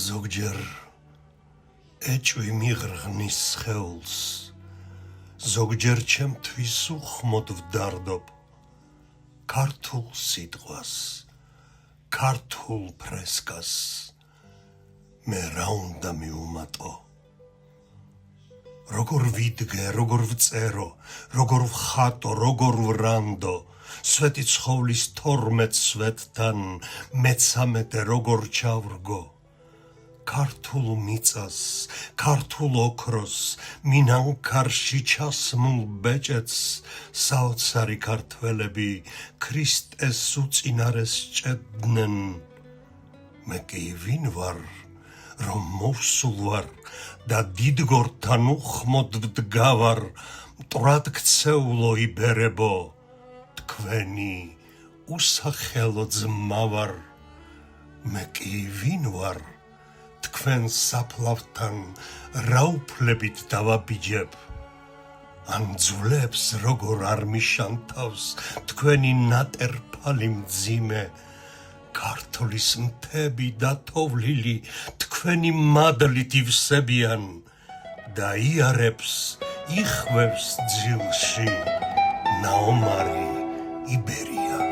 ზოგჯერ ეჭვი მიღრღნის სხეულს, ზოგჯერ ჩემთვის უხმოდ ვდარდობ ქართულ სიტყვას, ქართულ ფრესკას, მე რა უნდა მივუმატო? როგორ ვიდგე, როგორ ვწერო, როგორ ვხატო, როგორ ვრანდო, სვეტი ცხოვლის 12 სვეტთან, მე-13 როგორ ჩავრგო, ქართულ მიწას, ქართულ ოქროს, მინანქარში ჩასმულ ბეჭედს, საოცარი ქართველები ქრისტეს უწინარეს ჭედდნენ, მე კი ვინ ვარ, რომ მოვსულ ვარ და დიდგორთან უხმოდ ვდგავარ, მტრად ქცეულო იბერებო, თქვენი უსახელო ძმა ვარ, მე კი ვინ ვარ, თქვენ საფლავთან რა უფლებით დავაბიჯებ, ან ძვლებს როგორ არ მიშანთავს თქვენი ნატერფალი მძიმე, ქართლის მთები და თოვლილი თქვენი მადლით ივსებიან და იარებს, იხვევს ძილში ნაომარი იბერია.